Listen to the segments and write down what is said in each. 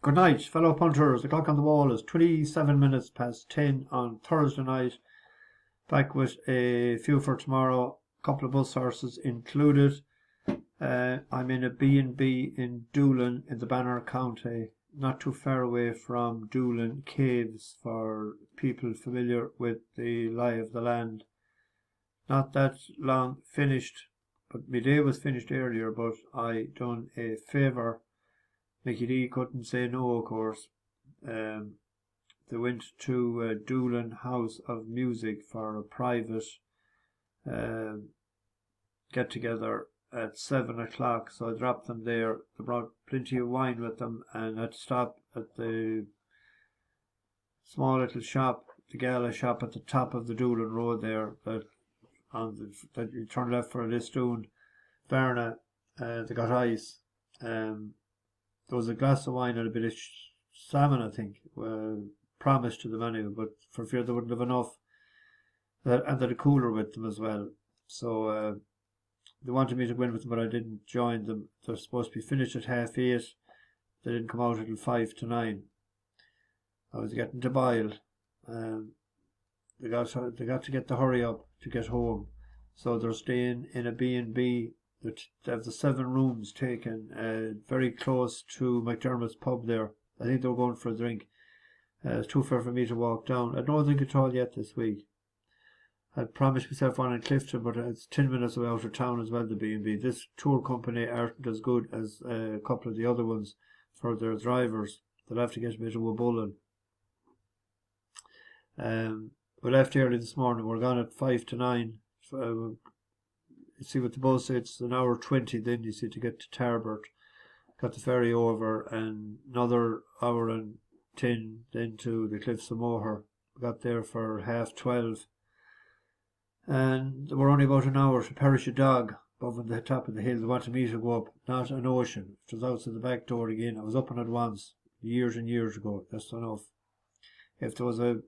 Good night, fellow punters. The clock on the wall is 27 minutes past 10 on Thursday night. Back with a few for tomorrow. A couple of bus horses included. I'm in a B&B in Doolin in the Banner County, not too far away from Doolin Caves for people familiar with the lie of the land. Not that long finished, but my day was finished earlier, but I done a favour. Mickey D couldn't say no, of course. They went to Doolin House of Music for a private get-together at 7 o'clock, so I dropped them there. They brought plenty of wine with them, and had to stop at the small little shop, the gala shop at the top of the Doolin Road there, that you turn left for a Listoon, Varna. They got ice. There was a glass of wine and a bit of salmon, I think, promised to them anyway, but for fear they wouldn't have enough. And they had a cooler with them as well. So they wanted me to go in with them, but I didn't join them. They're supposed to be finished at 8:30. They didn't come out until 5 to 9. I was getting to bile. They got to get the hurry up to get home. So they're staying in a B&B. They have the 7 rooms taken, very close to McDermott's pub there. I think they were going for a drink. It's too far for me to walk down. I had no drink at all yet this week. I'd promised myself one in Clifton, but it's 10 minutes away out of town as well, the B&B. This tour company aren't as good as a couple of the other ones for their drivers. They'll have to get a bit of a bulletin. We left early this morning. We're gone at 5 to 9. You see with the bus, it's an hour 20 then, you see, to get to Tarbert. Got the ferry over, and another hour and 10 then to the Cliffs of Moher. Got there for 12:30. And we're only about an hour to Perish a Dog above on the top of the hill. They wanted me to go up, not an ocean. It was outside the back door again. I was up on it once, years and years ago. That's enough. If there was a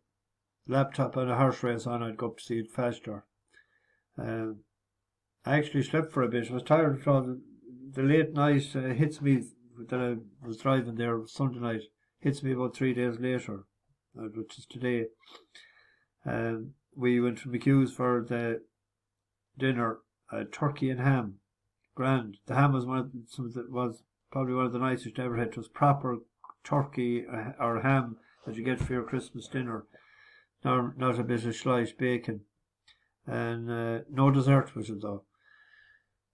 laptop and a horse race on, I'd go up to see it faster. I actually slept for a bit. I was tired from the late night. Hits me that I was driving there Sunday night. Hits me about 3 days later, which is today. We went to McHugh's for the dinner, turkey and ham. Grand. The ham was was probably one of the nicest I ever had. It was proper turkey or ham that you get for your Christmas dinner. Not a bit of sliced bacon. And no dessert with it though.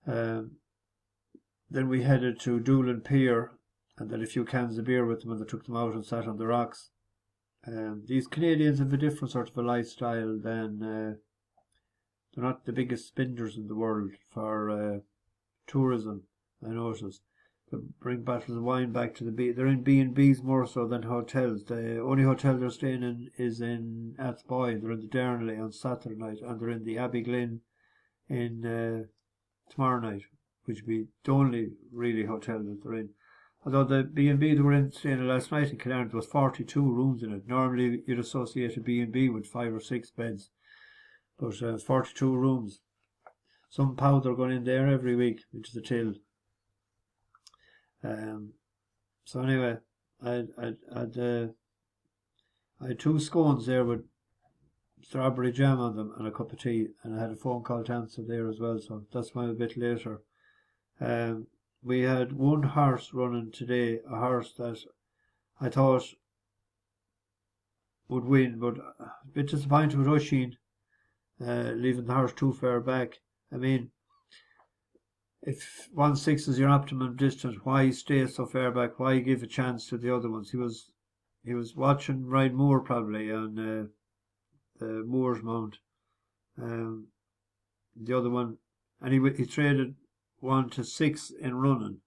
Then we headed to Doolin Pier, and then a few cans of beer with them, and they took them out and sat on the rocks. These Canadians have a different sort of a lifestyle than they're not the biggest spenders in the world for tourism. I noticed they bring bottles of wine back to the B. They're in B&Bs more so than hotels. The only hotel they're staying in is in Athboy. They're in the Darnley on Saturday night, and they're in the Abbey Glen in tomorrow night, which would be the only really hotel that they're in. Although the B&B they were in staying in last night in Caman, there was 42 rooms in it. Normally you'd associate a B&B with 5 or 6 beds, but 42 rooms. Some powder going in there every week, which is a till. So anyway, I had 2 scones there with strawberry jam on them and a cup of tea, and I had a phone call to answer there as well, so that's why I'm a bit later. We had 1 horse running today, a horse that I thought would win, but a bit disappointed with Oisin, leaving the horse too far back. I mean, if 1/6 is your optimum distance, why stay so far back? Why give a chance to the other ones? He was watching Ryan Moore probably on the Moore's Mount. The other one, and he traded 1 to 6 in running,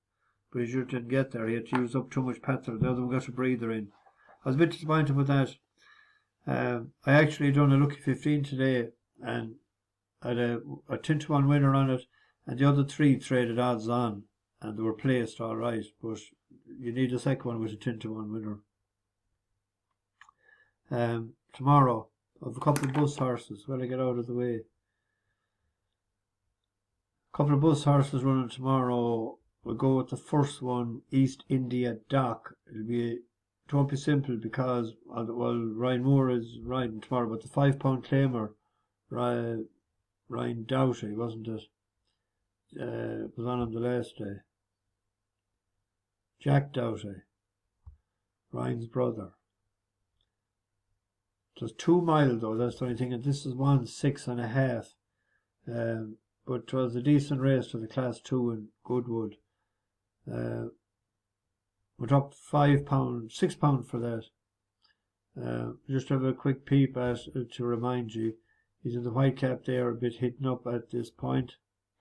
but he just didn't get there. He had to use up too much petrol. The other one got a breather in. I was a bit disappointed with that. I actually done a lucky 15 today, and I had a 10-to-1 winner on it, and the other 3 traded odds on, and they were placed all right, but you need a second one with a 10-to-1 winner. Tomorrow, I have a couple of bus horses. Well, I get out of the way. Couple of bus horses running tomorrow. we'll go with the first one, East India Dock. It won't be simple because, well, Ryan Moore is riding tomorrow, but the £5 claimer, Ryan Doughty, wasn't it? Was on the last day. Jack Doughty, Ryan's brother. It was 2 miles though, that's the only thing, and this is 1:06.5. But it was a decent race to the Class 2 in Goodwood. We're up £6 for that. Just have a quick peep at to remind you. He's in the white cap there, a bit hidden up at this point.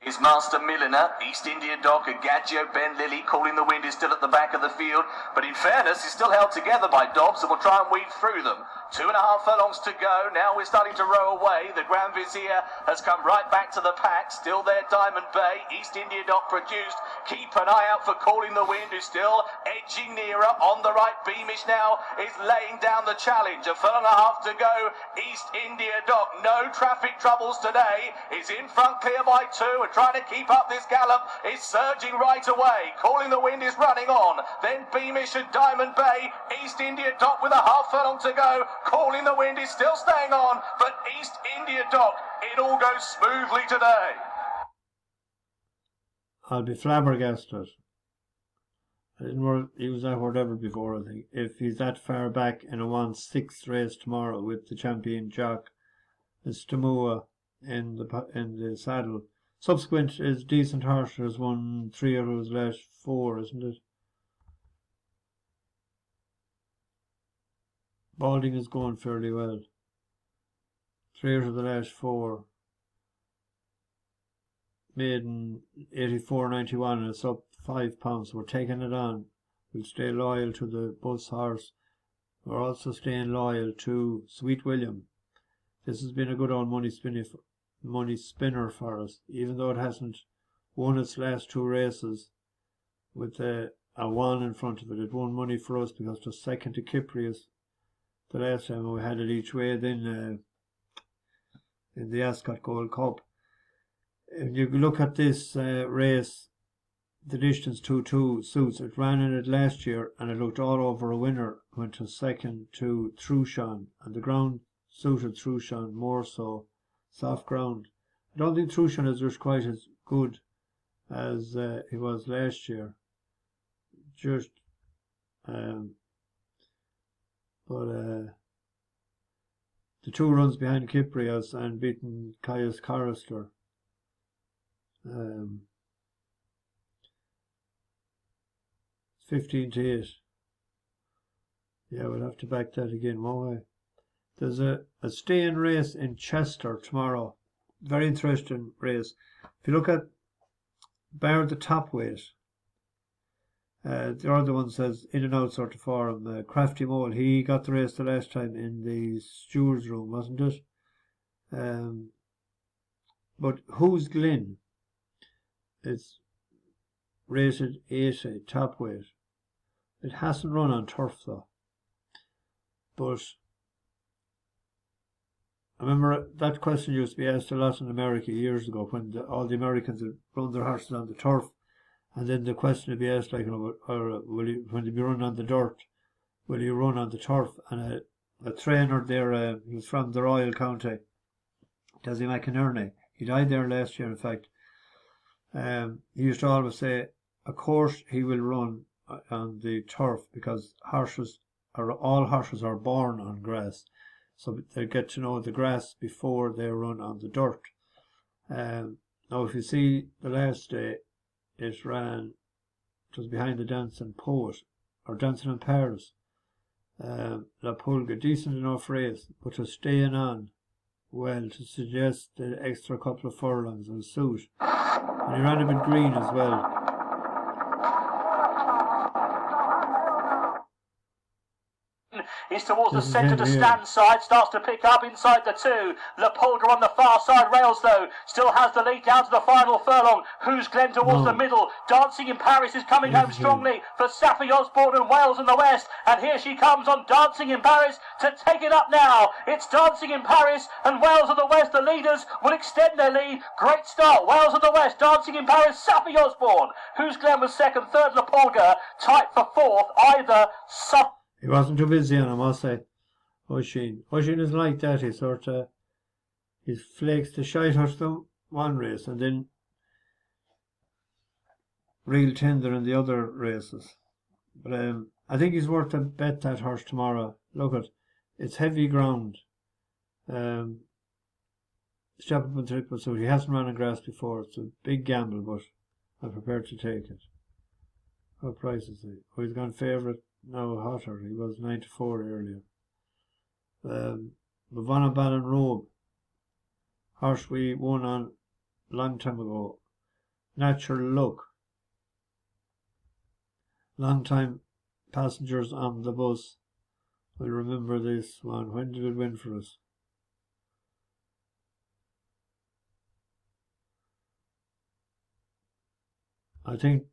Is Master Milliner, East India Dock, Gadgio, Ben Lilly, calling the wind, is still at the back of the field, but in fairness, he's still held together by Dobbs, and will try and weave through them. 2.5 furlongs to go. Now we're starting to row away. The Grand Vizier has come right back to the pack. Still there, Diamond Bay. East India Dock produced. Keep an eye out for Calling the Wind, who's still edging nearer. On the right, Beamish now is laying down the challenge. 1.5 furlongs to go. East India Dock, no traffic troubles today. Is in front, clear by 2, and trying to keep up this gallop. Is surging right away. Calling the Wind is running on. Then Beamish and Diamond Bay. East India Dock with 1/2 furlong to go. Calling the Wind is still staying on, but East India Dock, it all goes smoothly today. I'll be flabbergasted. I didn't use that word ever before, I think. If he's that far back in a 1/6 race tomorrow with the champion jock, Stamua in the saddle. Subsequent is decent horse, has won 3 out of his last 4, isn't it? Balding is going fairly well. 3 out of the last 4. Maiden 84.91 and it's up £5. So we're taking it on. We'll stay loyal to the bus horse. We're also staying loyal to Sweet William. This has been a good old money spinner for us, even though it hasn't won its last 2 races with a 1 in front of it. It won money for us because it was second to Cyprius the last time we had it each way, then in the Ascot Gold Cup. If you look at this race, the distance 2-2 suits. It ran in it last year and it looked all over a winner. Went to second to Trushan, and the ground suited Trushan more so. Soft ground. I don't think Trushan is just quite as good as he was last year. Just but the 2 runs behind Cyprius and beaten Caius Chorister. 15-8. Yeah, we'll have to back that again, won't we? There's a stay-in race in Chester tomorrow. Very interesting race. If you look at bar the top weight, the other one says in and out sort of form. Crafty Mole, he got the race the last time in the steward's room, wasn't it? But who's Glen? It's rated 80, top weight. It hasn't run on turf though. But I remember that question used to be asked a lot in America years ago when all the Americans had run their horses on the turf. And then the question would be asked, like, when you be running on the dirt, will you run on the turf? And a trainer there, he was from the Royal County, Desi McInerney. He died there last year, in fact. He used to always say, of course he will run on the turf because all horses are born on grass. So they get to know the grass before they run on the dirt. Now, if you see the last day, it was behind the Dancing Poet, or Dancing in Paris. La Pulga, decent enough race, but was staying on well to suggest the extra couple of furlongs will suit. And he ran a bit green as well. He's towards the This is centre him to here. stand side, starts to pick up inside the two. Lepolga on the far side rails though, still has the lead down to the final furlong. Who's Glen towards the middle? Dancing in Paris is coming home strongly for Sappy Osborne and Wales in the west. And here she comes on Dancing in Paris to take it up now. It's Dancing in Paris and Wales in the west. The leaders will extend their lead. Great start. Wales in the west, Dancing in Paris, Sappy Osborne. Who's Glen was second, third Lepolga, tight for fourth. Either He wasn't too busy on him, I say. Oisin is like that. He flakes the shite out of them one race and then real tender in the other races. But I think he's worth a bet, that horse, tomorrow. Look, it's heavy ground. Step up and triple, so he hasn't run on grass before. It's a big gamble, but I'm prepared to take it. What price is he? Oh, he's gone favourite now, hotter. He was 94 earlier. Mavana Ballinrobe, horse we won on a long time ago. Natural Look. Long time passengers on the bus will remember this one. When did it win for us? I think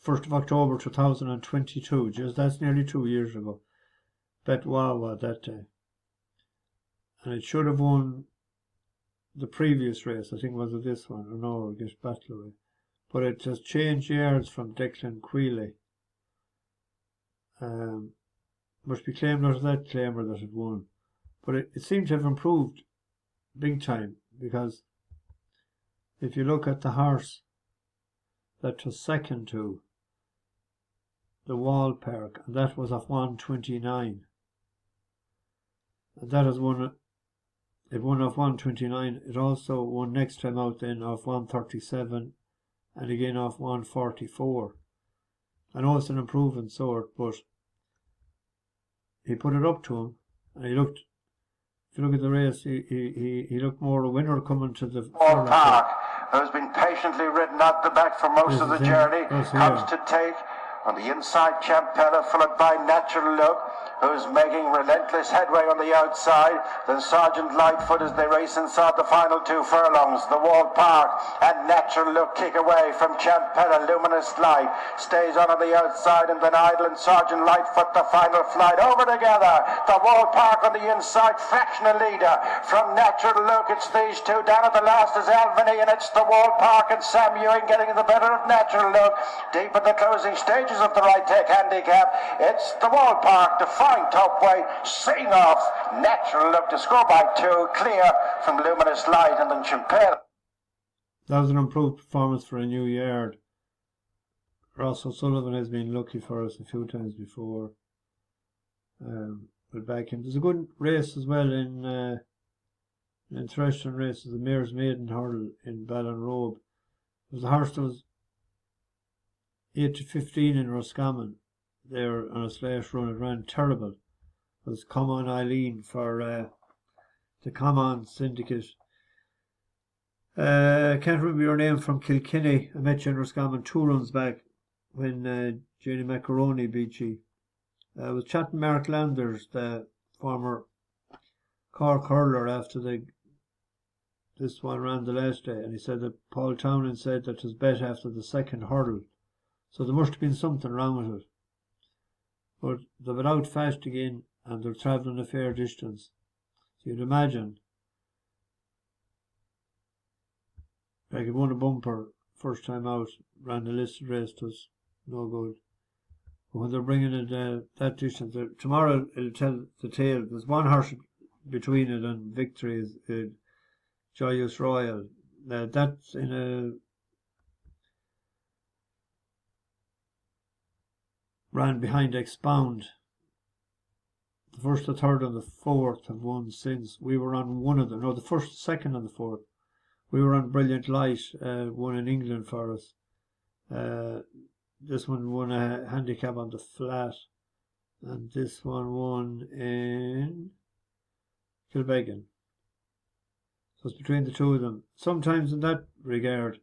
1st of October 2022. Just that's nearly 2 years ago. Bet Wawa that day. And it should have won the previous race. I think was it this one? Or no, against Ballinrobe. But it has changed yards from Declan Quealy. Must be claimed out of that claimer that it won. But it seemed to have improved big time, because if you look at the horse that was second to the Wallpark, and that was off 129. And that has won. It won off 129. It also won next time out then off 137, and again off 144. I know it's an improving sort, but he put it up to him, and he looked. If you look at the race, he looked more a winner coming to the Wallpark, who's been patiently ridden out the back for most of the journey, comes to take on the inside Champella, followed by Natural Look, who's making relentless headway on the outside. Then Sergeant Lightfoot as they race inside the final 2 furlongs. The Wallpark and Natural Look kick away from Champella. Luminous Light stays on the outside, and then Idle and Sergeant Lightfoot the final flight over together. The Wallpark on the inside, fractional leader from Natural Look. It's these two. Down at the last is Albany, and it's the Wallpark and Sam Ewing getting the better of Natural Look. Deep in the closing stages of the right take handicap, it's the Wallpark, the fine top weight, seeing off Natural Look to score by 2, clear from Luminous Light, and then Champella. That was an improved performance for a new yard. Ross O'Sullivan has been lucky for us a few times before. We're back in. There's a good race as well in Thrushton races, the Mayor's Maiden Hurdle in Ballinrobe. There's a horse that was 8 to 15 in Roscommon there on a slash run. It ran terrible. It was Caman Eileen for the Caman syndicate. I can't remember your name, from Kilkenny. I met you in Roscommon 2 runs back when Jenny Macaroni beat you. I was chatting Mark Landers, the former Cork hurler, after this one ran the last day, and he said that Paul Townend said that it was bet after the second hurdle. So there must have been something wrong with it. But they were out fast again, and they're travelling a fair distance. So you'd imagine, like, it won a bumper first time out, ran the listed race, was no good. But when they're bringing it that distance, tomorrow it'll tell the tale. There's one horse between it and victory, is Joyous Royal. That's in a ran behind Expound. The first, the third and the fourth have won since. We were on one of them. No, the first, the second and the fourth. We were on Brilliant Light, one in England for us. This one won a handicap on the flat. And this one won in Kilbeggan. So it's between the two of them. Sometimes in that regard,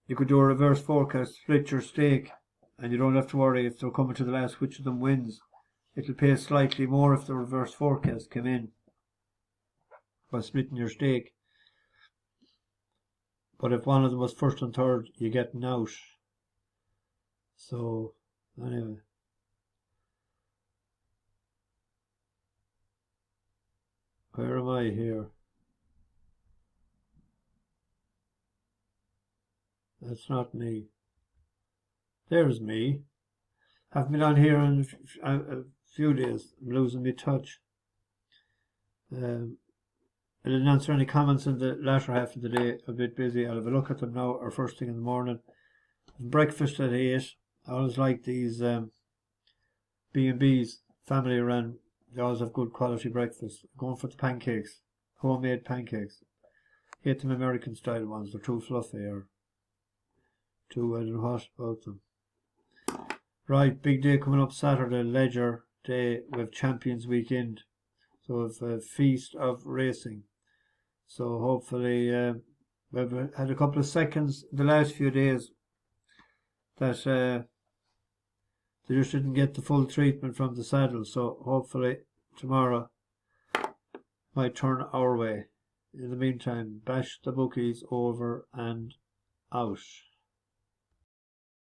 you could do a reverse forecast, split your stake, and you don't have to worry if they're coming to the last which of them wins. It'll pay slightly more if the reverse forecast came in by splitting your stake. But if one of them was first and third, you're getting out. So, anyway. Where am I here? That's not me. There's me. Haven't been on here in a few days. I'm losing my touch. I didn't answer any comments in the latter half of the day. A bit busy. I'll have a look at them now or first thing in the morning. Breakfast at 8. I always like these B&B's, family run. They always have good quality breakfast. Going for the pancakes. Homemade pancakes. Hate them American style ones. They're too fluffy or too, I don't know what about them. Right, big day coming up Saturday, Leisure Day with Champions Weekend. So we've a feast of racing. So hopefully we've had a couple of seconds the last few days that they just didn't get the full treatment from the saddle. So hopefully tomorrow might turn our way. In the meantime, bash the bookies over and out.